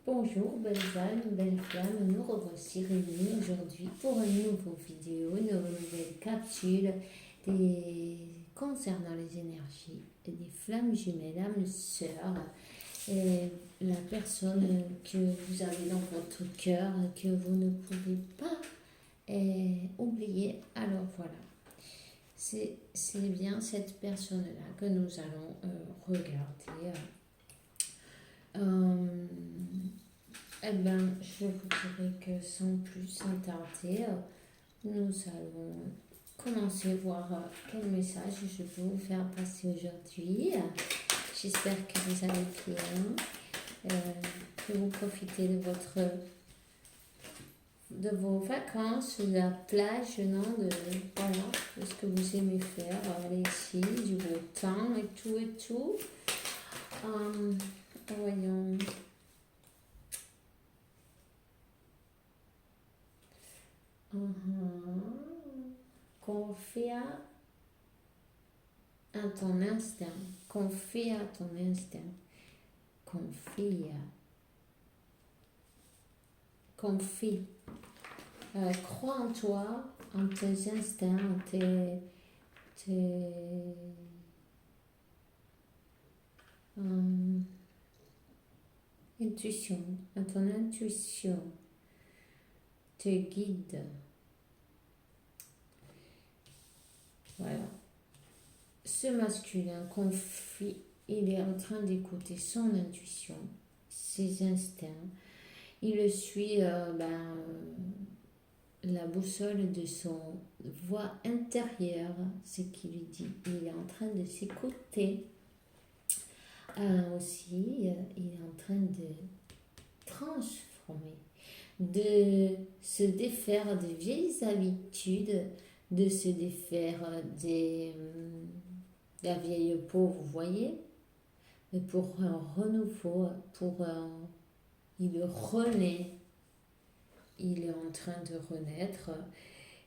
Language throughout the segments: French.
Bonjour belles âmes, belles flammes, nous revoici réunis aujourd'hui pour une nouvelle vidéo, une nouvelle capsule concernant les énergies et des flammes jumelles, âmes sœurs, et la personne que vous avez dans votre cœur, que vous ne pouvez pas oublier. Alors voilà, c'est bien cette personne-là que nous allons regarder. Eh bien, je vous dirais que sans plus tarder, nous allons commencer à voir quel message je peux vous faire passer aujourd'hui. J'espère que vous allez bien, que vous profitez de vos vacances, de la plage, non, voilà, de ce que vous aimez faire, aller ici, du beau temps et tout et tout. Voyons. Confie à ton instinct. Confie à ton instinct. Confie. Crois en toi, en tes instincts, en tes intuition, à ton intuition te guide. Voilà. Ce masculin confie, il est en train d'écouter son intuition, ses instincts. Il le suit la boussole de son voix intérieure, ce qui lui dit. Il est en train de s'écouter. Aussi, il est en train de transformer, de se défaire des vieilles habitudes, de se défaire de la vieille peau, vous voyez, mais pour un renouveau, il renaît, il est en train de renaître,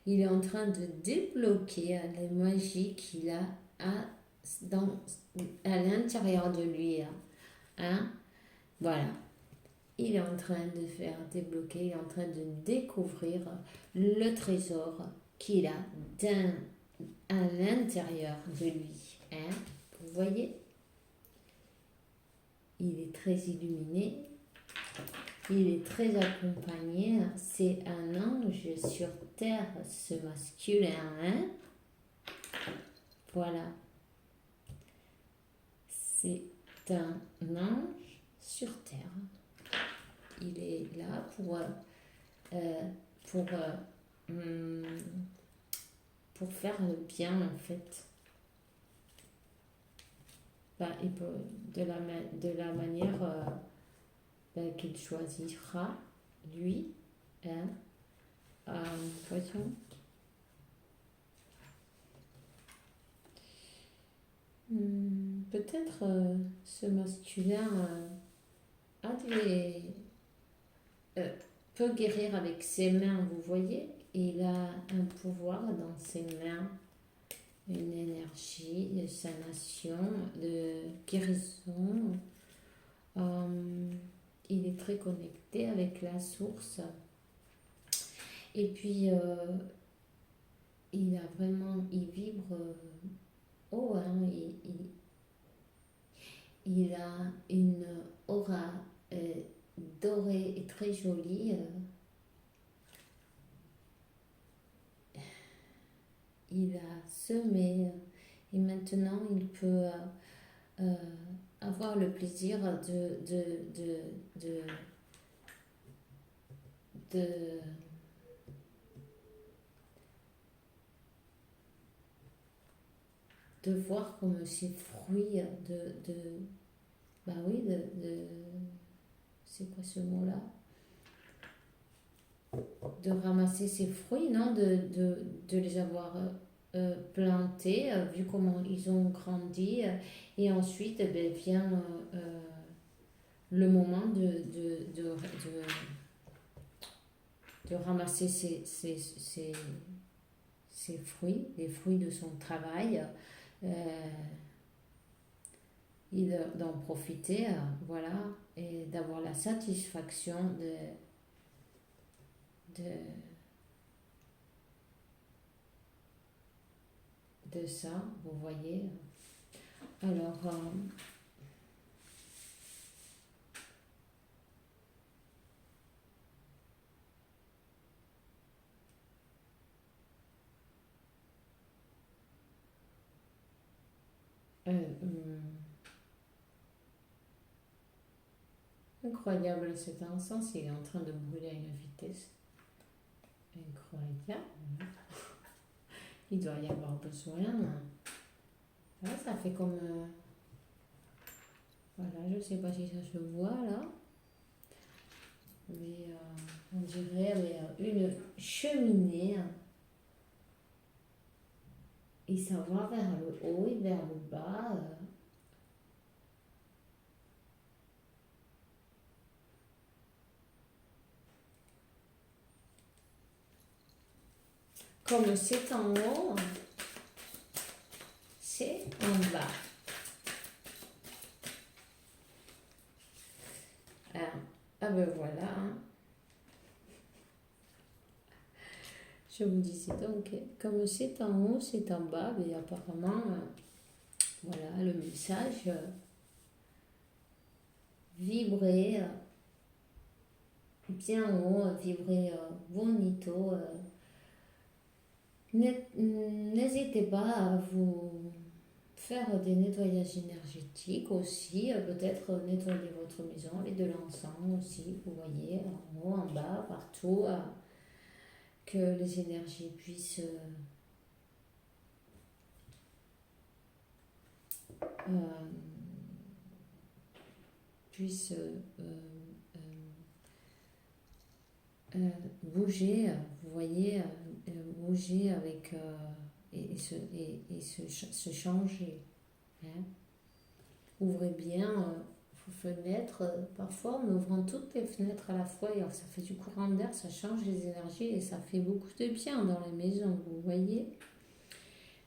il est en train de débloquer la magie qu'il a à l'intérieur de lui. Voilà. Il est en train de faire débloquer, il est en train de découvrir le trésor qu'il a à l'intérieur de lui. Vous voyez? Il est très illuminé, il est très accompagné. C'est un ange sur terre, ce masculin. Voilà. C'est un ange sur terre. Il est là pour faire le bien, en fait. Il peut, de la manière qu'il choisira, lui. Voyons. Peut-être ce masculin peut guérir avec ses mains, vous voyez. Il a un pouvoir dans ses mains, une énergie de sanation, de guérison. Il est très connecté avec la source. Et puis, il vibre haut, il a une aura dorée et très jolie. Il a semé et maintenant il peut avoir le plaisir de voir comme ces fruits c'est quoi ce mot-là? De ramasser ces fruits, non? De les avoir plantés, vu comment ils ont grandi, et ensuite vient le moment de ramasser ces fruits, les fruits de son travail, et d'en profiter, voilà, et d'avoir la satisfaction de ça, vous voyez. Alors, incroyable cet encens, il est en train de brûler à une vitesse incroyable. Il doit y avoir besoin. Là, ça fait comme... voilà, je ne sais pas si ça se voit là. Mais on dirait une cheminée. Et ça va vers le haut et vers le bas. Comme c'est en haut, c'est en bas. Ah ben voilà. Je vous disais donc, comme c'est en haut, c'est en bas, mais apparemment, voilà, le message vibrer bien haut, vibrer bonito. N'hésitez pas à vous faire des nettoyages énergétiques aussi, peut-être nettoyer votre maison avec de l'encens aussi, vous voyez, en haut, en bas, partout, que les énergies puissent bouger, vous voyez, bouger avec se changer. Hein. Ouvrez bien vos fenêtres, parfois en ouvrant toutes les fenêtres à la fois, et ça fait du courant d'air, ça change les énergies et ça fait beaucoup de bien dans la maison, vous voyez.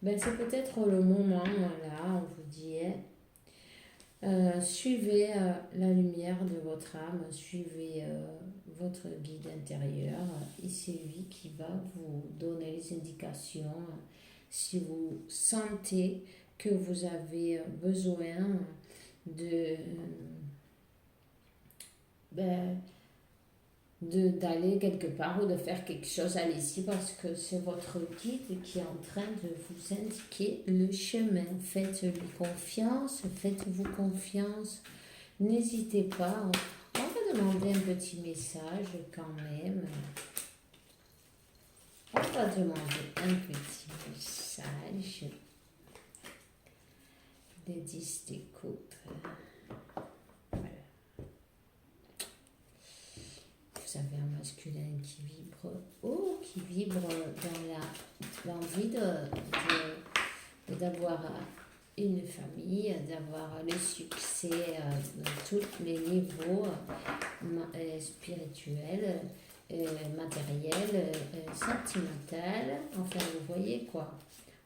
Ben, c'est peut-être le moment, là, on vous dit, suivez la lumière de votre âme, suivez votre guide intérieur et c'est lui qui va vous donner les indications si vous sentez que vous avez besoin d'aller quelque part ou de faire quelque chose, allez-y, parce que c'est votre guide qui est en train de vous indiquer le chemin. Faites-lui confiance, faites-vous confiance, n'hésitez pas. On va demander un petit message quand même. On va demander un petit message des 10 d'écoute. Vous avez un masculin qui vibre dans l'envie d'avoir une famille, d'avoir le succès dans tous les niveaux spirituels, matériels, sentimental. Enfin, vous voyez quoi.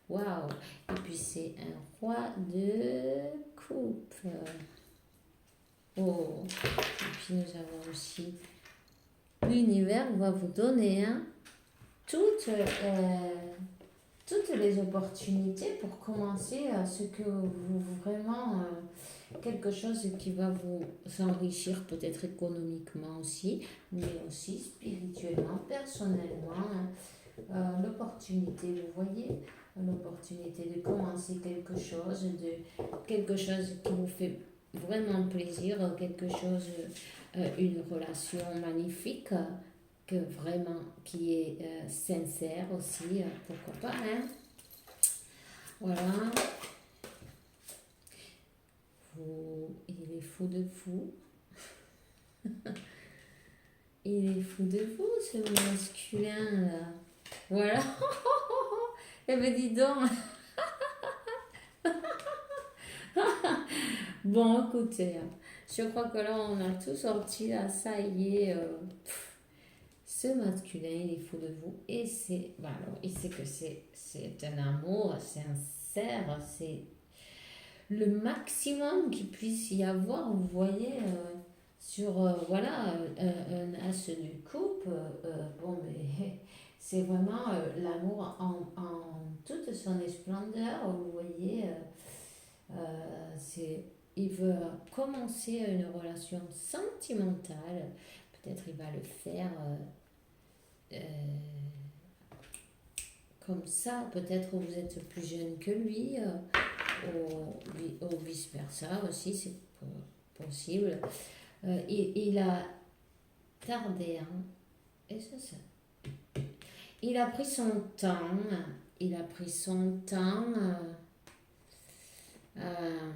Waouh! Et puis c'est un roi de coupe. Oh! Et puis nous avons aussi l'univers va vous donner toutes les opportunités pour commencer à ce que vous vraiment quelque chose qui va vous enrichir peut-être économiquement aussi, mais aussi spirituellement, personnellement. L'opportunité, vous voyez, l'opportunité de commencer quelque chose qui vous fait vraiment plaisir, quelque chose, une relation magnifique, que vraiment, qui est sincère aussi, pourquoi pas, hein. Voilà. Il est fou de vous. Il est fou de vous, ce masculin, là. Voilà. Eh ben, dis donc. Bon, écoutez, je crois que là, on a tout sorti, là, ça y est. Ce masculin, il est fou de vous. Et c'est, voilà, il sait que c'est un amour sincère, c'est le maximum qu'il puisse y avoir, vous voyez. sur voilà, un as de coupe, bon, mais c'est vraiment l'amour en toute son splendeur, vous voyez, c'est, il veut commencer une relation sentimentale, peut-être il va le faire euh, comme ça, peut-être vous êtes plus jeune que lui, ou vice-versa aussi, c'est possible. Il a tardé, hein, et c'est ça. Il a pris son temps, il a pris son temps, euh,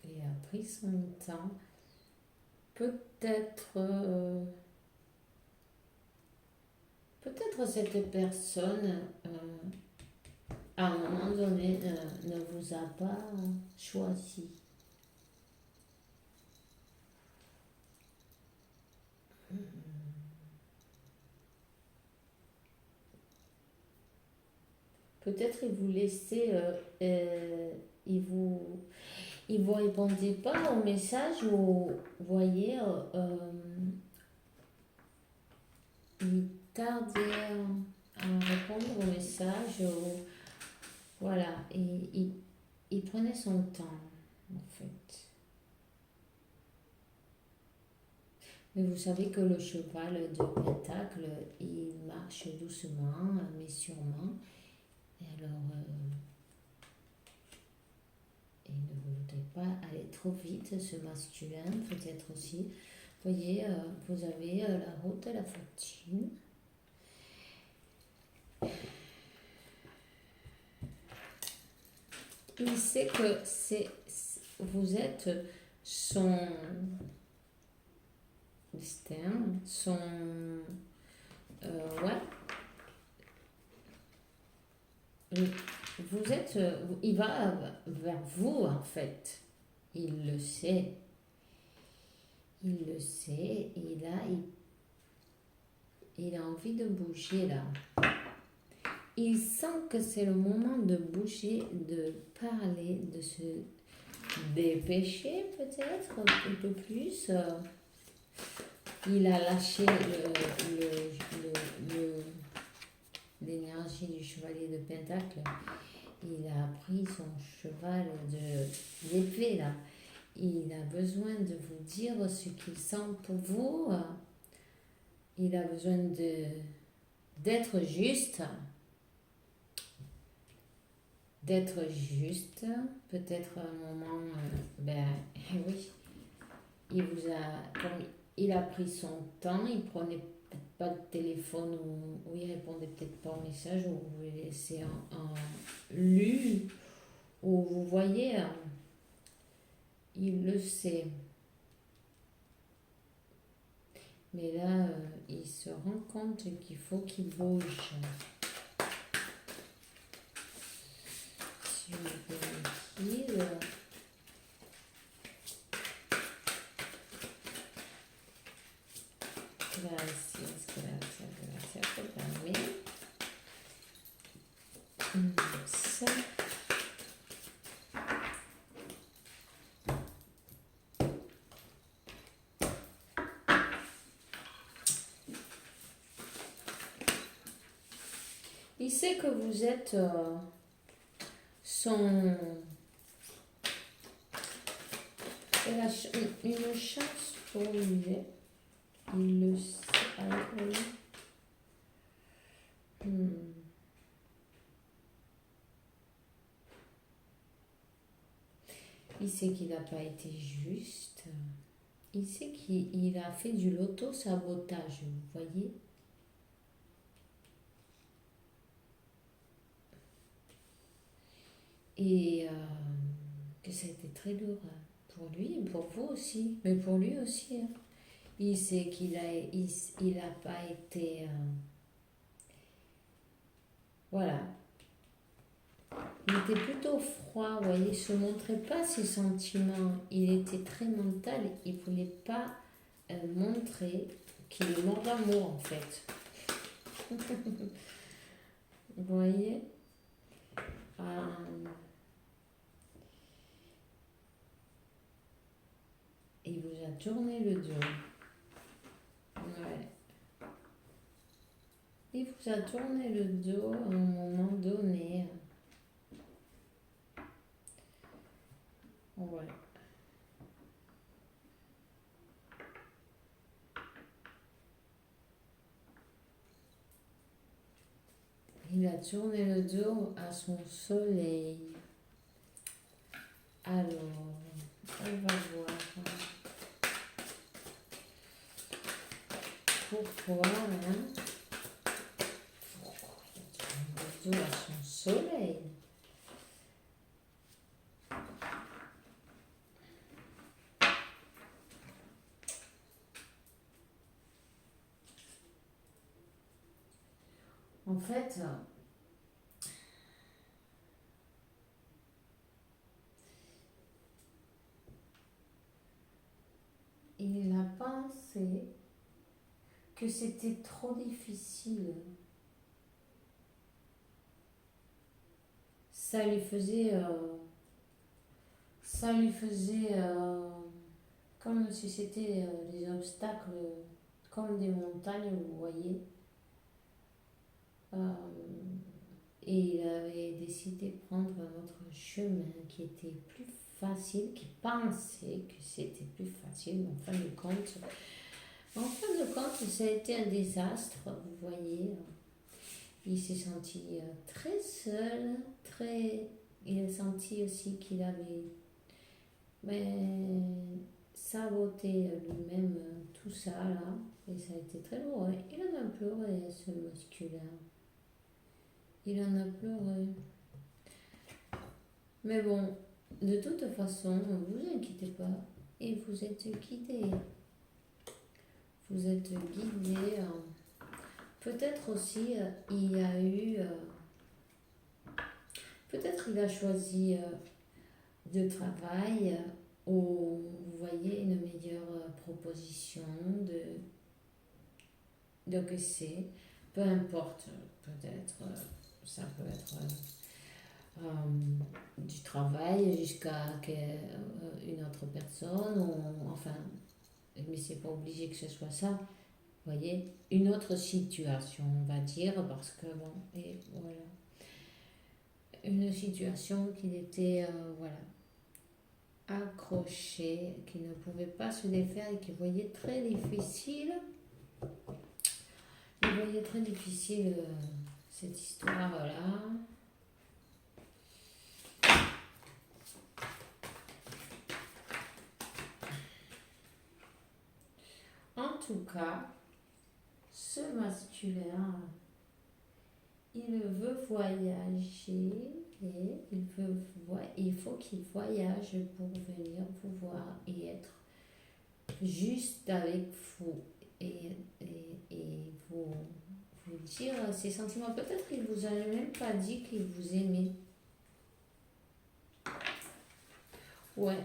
il a pris son temps. Peut-être, peut-être cette personne, à un moment donné, ne vous a pas choisi. Peut-être il vous laissait, il vous, il vous répondait pas au message ou, vous voyez, il tardait à répondre au message. Voilà, et il prenait son temps, en fait. Mais vous savez que le cheval de Pentacle, il marche doucement, mais sûrement. Et alors, il ne voudrait pas aller trop vite, ce masculin, peut-être aussi. Vous voyez, vous avez la route de la fortune. Il sait que vous êtes son destin, son... ouais. Vous êtes... il va vers vous, en fait. Il le sait. Il le sait. Et là, il a envie de bouger, là. Il sent que c'est le moment de bouger, de parler, de se dépêcher, peut-être, un peu plus. Il a lâché l'énergie du chevalier de Pentacle. Il a pris son cheval d'épée là. Il a besoin de vous dire ce qu'il sent pour vous. Il a besoin d'être juste. D'être juste. Peut-être à un moment, oui, il vous a, comme il a pris son temps, il prenait peut-être pas de téléphone ou il répondait peut-être pas au message ou vous le laissez en lu ou vous voyez, il le sait. Mais là, il se rend compte qu'il faut qu'il bouge. Si on vérifie, gracias, gracias, gracias por darme ça. Il sait que vous êtes son... une chance pour lui. Il le sait. Ah, oui. Il sait qu'il n'a pas été juste. Il sait qu'il a fait du loto-sabotage, vous voyez. Et que ça a été très dur pour lui et pour vous aussi. Mais pour lui aussi. Hein. Il sait qu'il a pas été... voilà. Il était plutôt froid, vous voyez, il ne se montrait pas ses sentiments. Il était très mental, il ne voulait pas montrer qu'il est mort d'amour, en fait. Vous voyez, il vous a tourné le dos. Ouais. Il vous a tourné le dos à un moment donné. Ouais. Il a tourné le dos à son soleil. Alors, on va voir pourquoi, hein, pourquoi il a tourné le dos à son soleil. En fait, il a pensé que c'était trop difficile. Ça lui faisait, comme si c'était des obstacles, comme des montagnes, vous voyez. Euh, et il avait décidé de prendre un autre chemin qui était plus facile, qui pensait que c'était plus facile, mais en fin de compte, ça a été un désastre, vous voyez. Il s'est senti très seul, il a senti aussi qu'il avait saboté lui-même tout ça là, et ça a été très lourd. Ouais. Il en a pleuré, ce musculaire. Il en a pleuré. Mais bon, de toute façon, ne vous inquiétez pas, et vous êtes guidé. Vous êtes guidé. Peut-être aussi, il y a eu. Peut-être il a choisi de travail où vous voyez une meilleure proposition de que c'est. Peu importe, peut-être, ça peut être du travail jusqu'à une autre personne, ou, enfin, mais c'est pas obligé que ce soit ça. Vous voyez, une autre situation, on va dire, parce que bon, et voilà. Une situation qu'il était, voilà, accroché, qu'il ne pouvait pas se défaire et qu'il voyait très difficile. Il voyait très difficile cette histoire-là. En tout cas, ce masculin, il veut voyager et il faut qu'il voyage pour venir vous voir et être juste avec vous et vous dire ses sentiments. Peut-être qu'il vous a même pas dit qu'il vous aimait. Ouais.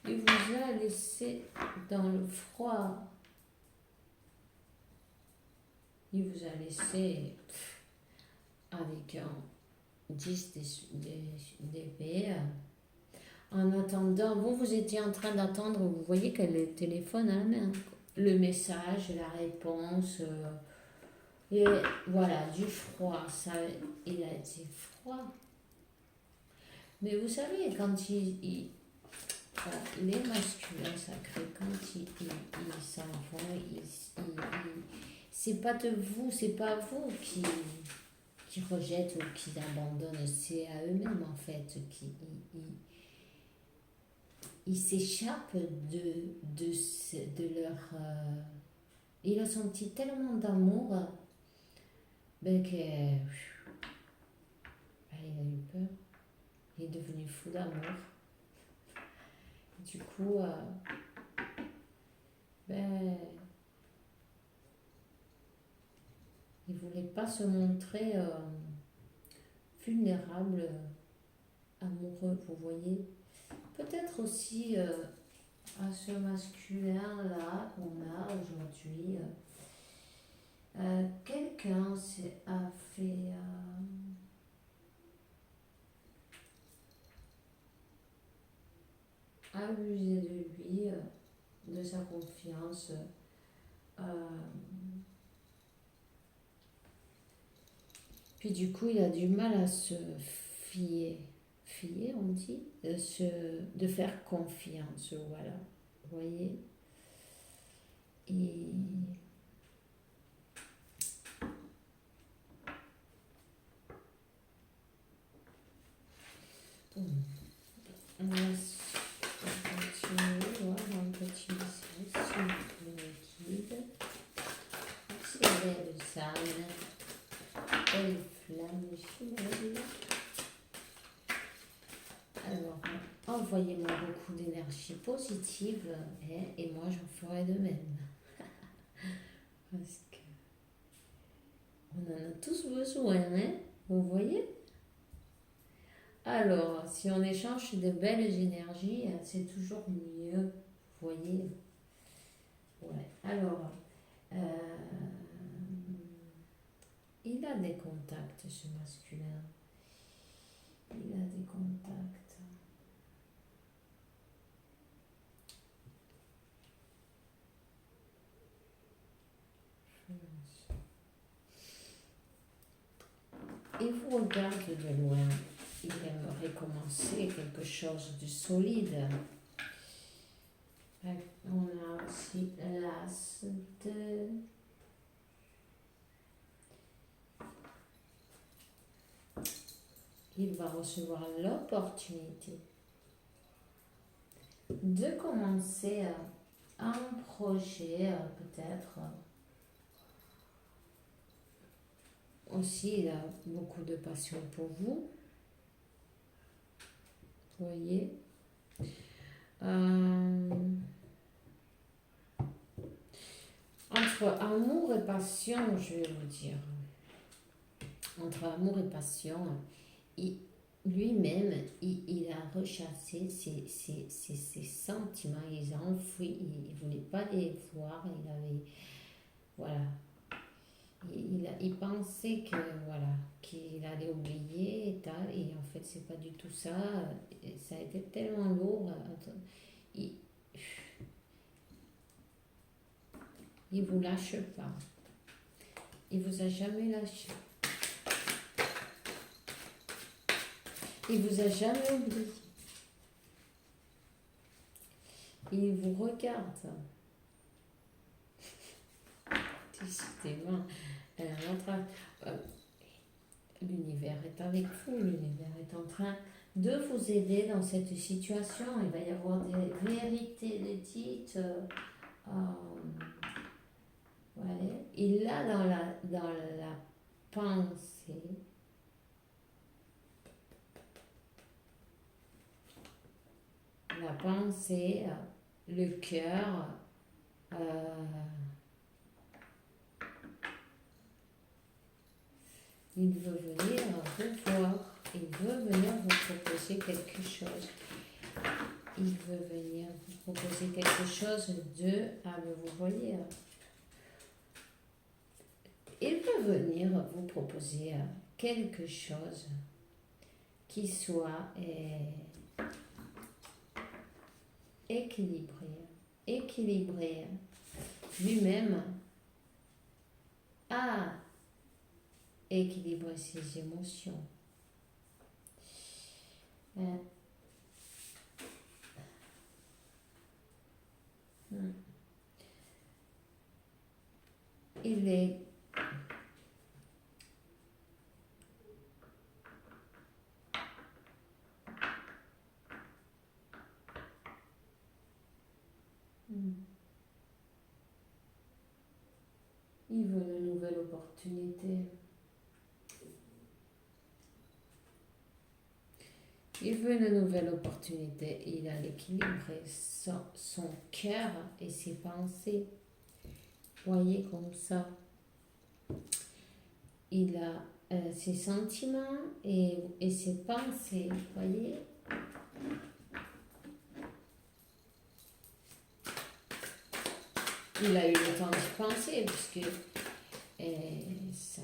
Il vous a laissé dans le froid. Il vous a laissé avec un 10 d'épée. En attendant, vous étiez en train d'attendre, vous voyez qu'elle a le téléphone à la main. Le message, la réponse. Et voilà, du froid. Ça, il a été froid. Mais vous savez, quand les masculins sacrés, quand ils s'en vont, c'est pas de vous, c'est pas vous qui rejettent ou qui abandonnent, c'est à eux-mêmes en fait ils s'échappent de leur. Il a senti tellement d'amour que il a eu peur, il est devenu fou d'amour. Du coup, il voulait pas se montrer vulnérable, amoureux, vous voyez. Peut-être aussi à ce masculin-là qu'on a aujourd'hui, quelqu'un a fait abuser de lui de sa confiance. Euh, Puis du coup, il a du mal à se fier on dit, de faire confiance, voilà. Vous voyez? Et on va continuer, voir un petit message sur le guide. C'est belle ça, belle flamme ici. Alors, envoyez-moi beaucoup d'énergie positive et moi j'en ferai de même. Parce que on en a tous besoin, hein? Vous voyez? Alors, si on échange de belles énergies, c'est toujours mieux. Vous voyez? Ouais. Alors, euh, il a des contacts, ce masculin. Il a des contacts. Il vous regarde de loin. Il aimerait commencer quelque chose de solide. On a aussi l'as de... Il va recevoir l'opportunité de commencer un projet, peut-être. Aussi, il a beaucoup de passion pour vous. Vous voyez? Entre amour et passion, je vais vous dire. Entre amour et passion, lui-même, il a rechassé ses sentiments, il les a enfouis, il ne voulait pas les voir, il avait, voilà, il pensait que, voilà, qu'il allait oublier et tal, et en fait, c'est pas du tout ça, ça a été tellement lourd, il vous lâche pas, il vous a jamais lâché, il vous a jamais oublié. Il vous regarde. Décidément, l'univers est avec vous, l'univers est en train de vous aider dans cette situation. Il va y avoir des vérités dites. Voilà. Il a dans la pensée. La pensée, le cœur, il veut venir vous voir, il veut venir vous proposer quelque chose. Il veut venir vous proposer quelque chose de... Ah, mais vous voyez, il veut venir vous proposer quelque chose qui soit équilibré. Lui-même a équilibré ses émotions. Il est il veut une nouvelle opportunité. Il veut une nouvelle opportunité. Il a équilibré son cœur et ses pensées. Voyez comme ça. Il a ses sentiments et ses pensées. Voyez. Il a eu le temps d'y penser parce que ça,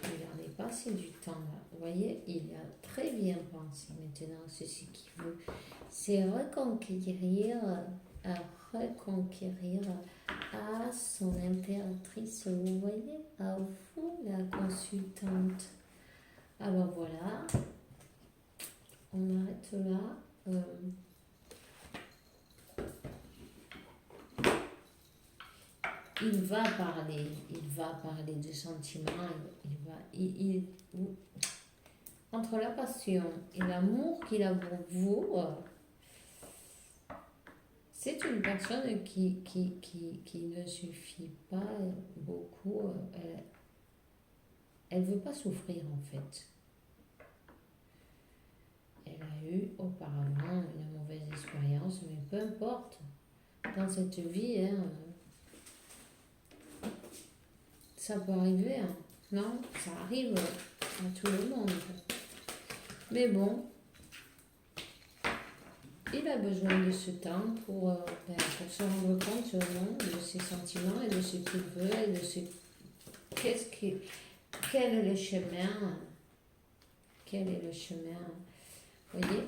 il en est passé du temps là. Vous voyez, il a très bien pensé. Maintenant, c'est ce qu'il veut, c'est reconquérir à reconquérir à son impératrice, vous voyez, à vous, la consultante. Alors voilà, on arrête là. Il va parler de sentiments, entre la passion et l'amour qu'il a pour vous, c'est une personne qui ne suffit pas beaucoup, elle ne veut pas souffrir en fait. Elle a eu auparavant une mauvaise expérience, mais peu importe, dans cette vie, hein, ça peut arriver, hein. Non, ça arrive à tout le monde. Mais bon, il a besoin de ce temps pour se rendre compte de ses sentiments et de ce qu'il veut et de ce quel est le chemin. Quel est le chemin? Vous voyez,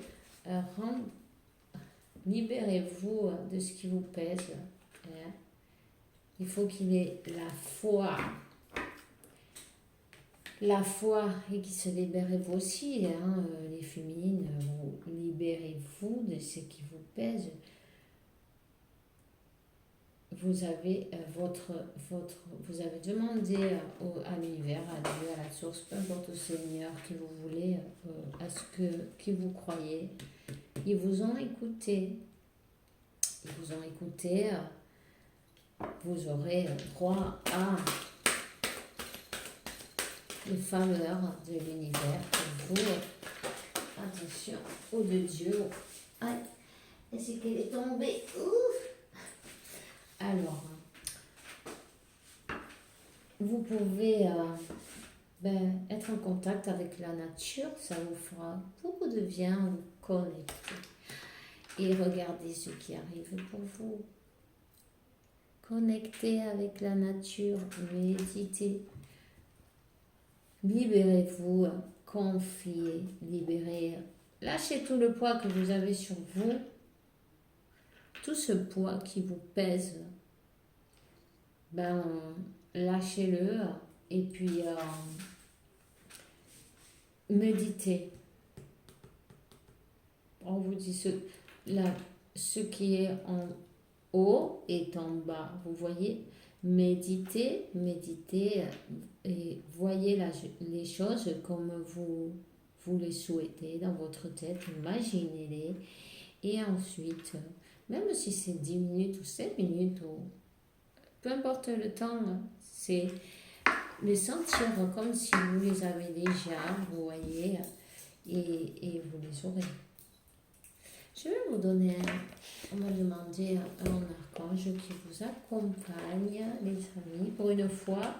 libérez-vous de ce qui vous pèse. Hein. Il faut qu'il ait la foi et qu'il se libère vous aussi, hein, les féminines, libérez-vous de ce qui vous pèse. Vous avez vous avez demandé à l'univers, à Dieu, à la source, peu importe au Seigneur qui vous voulez, à ce qui vous croyez. Ils vous ont écouté. Ils vous ont écouté. Vous aurez droit à les faveurs de l'univers pour vous. Attention, eau de Dieu. Aïe, est-ce qu'elle est tombée? Ouf. Alors, vous pouvez être en contact avec la nature, ça vous fera beaucoup de bien, vous connecter et regardez ce qui arrive pour vous. Connectez avec la nature, méditez. Libérez-vous, confiez, libérez. Lâchez tout le poids que vous avez sur vous, tout ce poids qui vous pèse. Lâchez-le et puis méditez. On vous dit ce qui est en haut est en bas. Vous voyez? Méditez et voyez les choses comme vous les souhaitez dans votre tête. Imaginez-les. Et ensuite, même si c'est 10 minutes ou 5 minutes, ou peu importe le temps, c'est les sentir comme si vous les avez déjà, vous voyez, et vous les aurez. Je vais vous donner, on m'a demandé un archange qui vous accompagne, les amis. Pour une fois,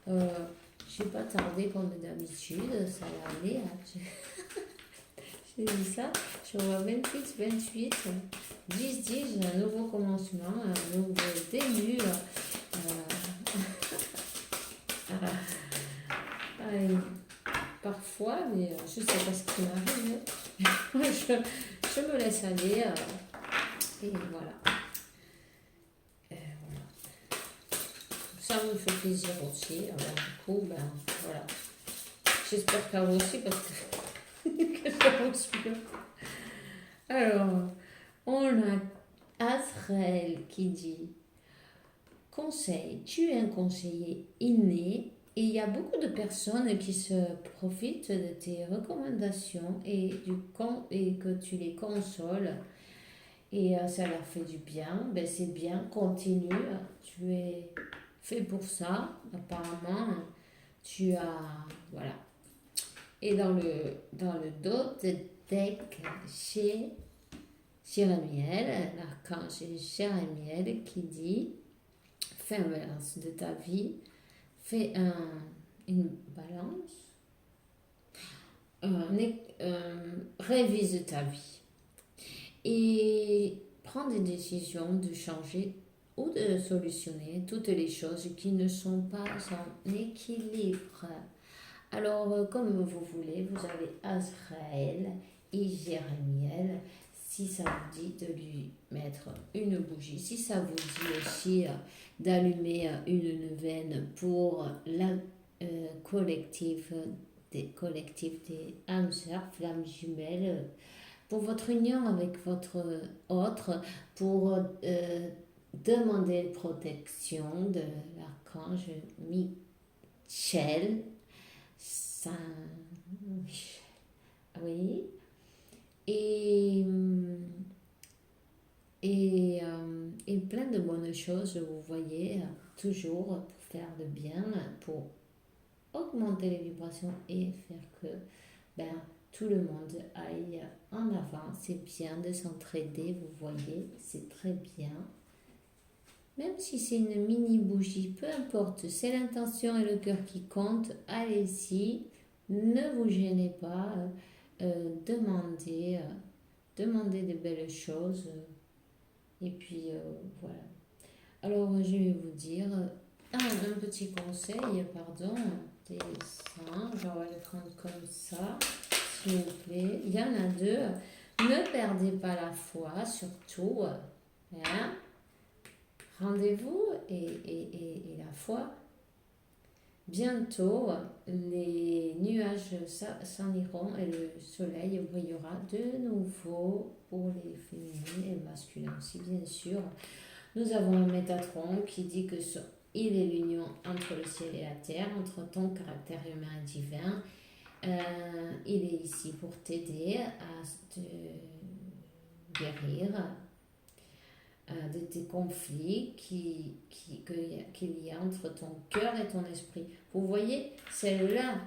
je n'ai pas tardé comme d'habitude, ça va aller. Hein. J'ai dit ça, je vois 28, 28, 10, 10, j'ai un nouveau commencement, un nouveau début. Parfois, mais je ne sais pas ce qui m'arrive. Je me laisse aller et voilà. Voilà. Ça me fait plaisir aussi. Alors du coup, voilà. J'espère qu'à vous aussi parce que ça avance bien. Alors, on a Azrael qui dit conseil, tu es un conseiller inné. Et il y a beaucoup de personnes qui se profitent de tes recommandations et que tu les consoles et ça leur fait du bien. C'est bien, continue. Tu es fait pour ça. Apparemment, tu as... Voilà. Et dans le dos de deck, chez Jérémiel, l'archange Jérémiel qui dit fais un balance de ta vie. Fais une balance, révise ta vie et prends des décisions de changer ou de solutionner toutes les choses qui ne sont pas en équilibre. Alors, comme vous voulez, vous avez Azrael et Jérémiel. si ça vous dit de lui mettre une bougie, si ça vous dit aussi d'allumer une neuvaine pour la collectif des âmes sœurs, flammes jumelles, pour votre union avec votre autre, pour demander protection de l'archange Michel, Saint Michel, oui, et, et plein de bonnes choses, vous voyez, toujours pour faire le bien, pour augmenter les vibrations et faire que ben, tout le monde aille en avant. C'est bien de s'entraider, vous voyez, c'est très bien. Même si c'est une mini bougie, peu importe, c'est l'intention et le cœur qui comptent, allez-y, ne vous gênez pas, demandez de belles choses, et puis voilà. Alors je vais vous dire un petit conseil, pardon, des seins, je vais le prendre comme ça, s'il vous plaît. Il y en a deux, ne perdez pas la foi, surtout, hein. Rendez-vous et la foi. Bientôt, les nuages s'en iront et le soleil brillera de nouveau pour les féminines et le masculin aussi, bien sûr. Nous avons le Métatron qui dit que il est l'union entre le ciel et la terre, entre ton caractère humain et divin. Il est ici pour t'aider à te guérir de tes conflits qu'il y a entre ton cœur et ton esprit. Vous voyez, celle-là,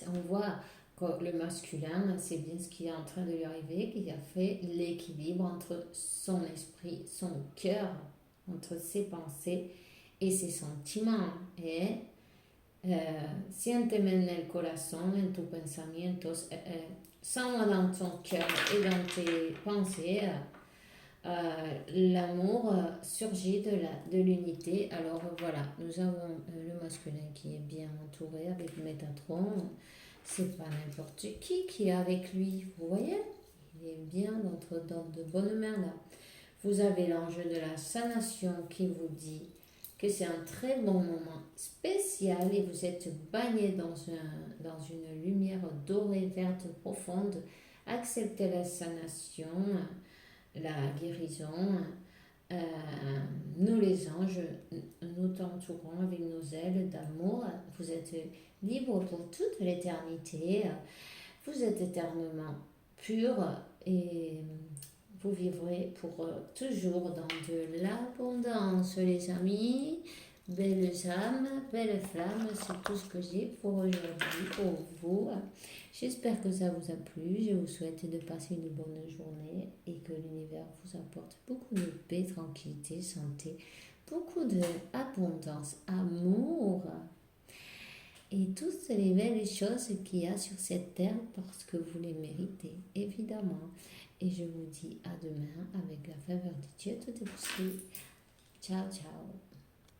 on voit que le masculin, c'est bien ce qui est en train de lui arriver, qui a fait l'équilibre entre son esprit, son cœur, entre ses pensées et ses sentiments. Et siénteme en el corazón, en tus pensamientos, sens-moi dans ton cœur et dans tes pensées. L'amour surgit de l'unité. Alors voilà, nous avons le masculin qui est bien entouré avec Métatron. C'est pas n'importe qui est avec lui, vous voyez, il est bien dans de bonnes mains là. Vous avez l'ange de la sanation qui vous dit que c'est un très bon moment spécial et vous êtes baigné dans une lumière dorée, verte, profonde. Acceptez la sanation, la guérison. Nous les anges, nous t'entourons avec nos ailes d'amour. Vous êtes libre pour toute l'éternité. Vous êtes éternellement pur et vous vivrez pour toujours dans de l'abondance, les amis. Belles âmes, belles flammes, c'est tout ce que j'ai pour aujourd'hui, pour vous. J'espère que ça vous a plu. Je vous souhaite de passer une bonne journée et que l'univers vous apporte beaucoup de paix, tranquillité, santé, beaucoup d'abondance, amour et toutes les belles choses qu'il y a sur cette terre parce que vous les méritez, évidemment. Et je vous dis à demain avec la faveur de Dieu tout est possible. Ciao, ciao.